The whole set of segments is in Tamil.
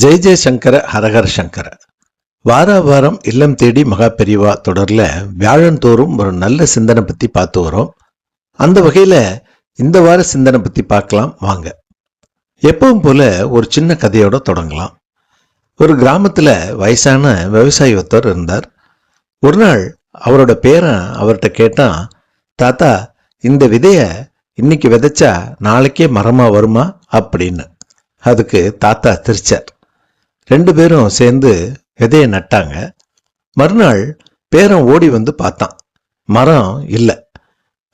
ஜெய் ஜெய் சங்கர ஹரஹர சங்கர. வாரம் இல்லம் தேடி மகா பெரியவா தொடர்ல வியாழந்தோறும் ஒரு நல்ல சிந்தனை பத்தி பார்த்து வரோம். அந்த வகையில இந்த வார சிந்தனை பத்தி பார்க்கலாம் வாங்க. எப்பவும் போல ஒரு சின்ன கதையோட தொடங்கலாம். ஒரு கிராமத்துல வயசான விவசாயி ஒருத்தர் இருந்தார். ஒரு நாள் அவரோட பேரன் அவர்கிட்ட கேட்டான், தாத்தா, இந்த விதைய இன்னைக்கு விதைச்சா நாளைக்கே மரமா வருமா அப்படின்னு. அதுக்கு தாத்தா சிரிச்சார். ரெண்டு பேரும் சேர்ந்து விதைய நட்டாங்க. மறுநாள் பேரன் ஓடி வந்து பார்த்தான், மரம் இல்லை.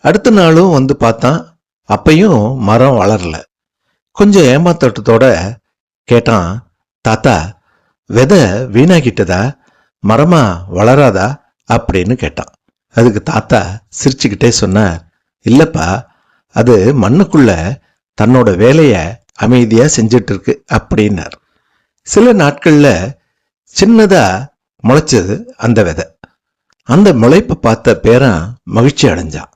அடுத்த நாளும் வந்து பார்த்தான், அப்பையும் மரம் வளரல. கொஞ்சம் ஏமாத்தோட்டத்தோட கேட்டான், தாத்தா, விதை வீணாகிட்டதா, மரமா வளராதா அப்படின்னு கேட்டான். அதுக்கு தாத்தா சிரிச்சுக்கிட்டே சொன்னார், இல்லப்பா, அது மண்ணுக்குள்ள தன்னோட வேலைய அமைதியா செஞ்சிட்டு இருக்கு அப்படின்னார். சில நாட்கள்ல சின்னதா முளைச்சது அந்த விதை. அந்த முளைப்பை பார்த்த பேரன் மகிழ்ச்சி அடைஞ்சான்.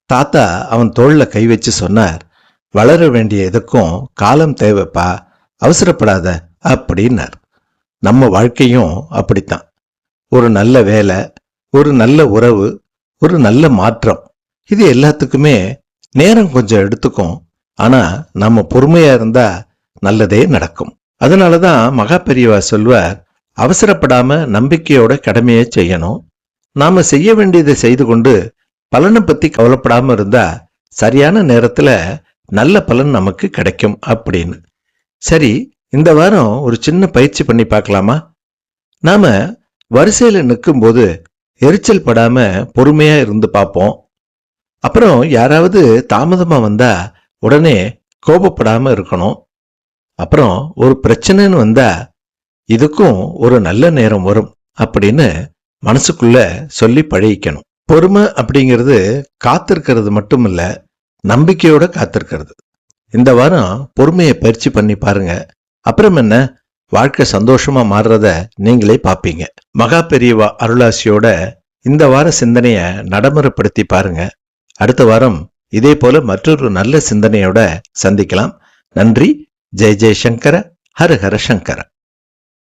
தாத்தா அவன் தோள்ல கை வச்சு சொன்னார், வளர வேண்டிய எதுக்கும் காலம் தேவைப்பா, அவசரப்படாத அப்படின்னார். நம்ம வாழ்க்கையும் அப்படித்தான். ஒரு நல்ல வேலை, ஒரு நல்ல உறவு, ஒரு நல்ல மாற்றம், இது எல்லாத்துக்குமே நேரம் கொஞ்சம் எடுத்துக்கும். ஆனா நம்ம பொறுமையா இருந்தா நல்லதே நடக்கும். அதனாலதான் மகா பெரியவா சொல்வார், அவசரப்படாம நம்பிக்கையோட கடமையை செய்யணும். நாம செய்ய வேண்டியதை செய்து கொண்டு பலனை பத்தி கவலைப்படாம இருந்தா சரியான நேரத்துல நல்ல பலன் நமக்கு கிடைக்கும் அப்படின்னு. சரி, இந்த வாரம் ஒரு சின்ன பயிற்சி பண்ணி பார்க்கலாமா? நாம வரிசையில நிற்கும் போது எரிச்சல் படாம பொறுமையா இருந்து பார்ப்போம். அப்புறம் யாராவது தாமதமா வந்தா உடனே கோபப்படாம இருக்கணும். அப்புறம் ஒரு பிரச்சனைன்னு வந்தா இதுக்கும் ஒரு நல்ல நேரம் வரும் அப்படின்னு மனசுக்குள்ள சொல்லி பழகிக்கணும். பொறுமை அப்படிங்கிறது காத்திருக்கிறது மட்டும் இல்ல, நம்பிக்கையோட காத்திருக்கிறது. இந்த வாரம் பொறுமையை பயிற்சி பண்ணி பாருங்க. அப்புறம் என்ன, வாழ்க்கை சந்தோஷமா மாறுறத நீங்களே பார்ப்பீங்க. மகா பெரியவா அருளாசியோட இந்த வார சிந்தனைய நடைமுறைப்படுத்தி பாருங்க. அடுத்த வாரம் இதே போல மற்றொரு நல்ல சிந்தனையோட சந்திக்கலாம். நன்றி. ஜெய் ஜெய் சங்கர ஹர ஹர சங்கர.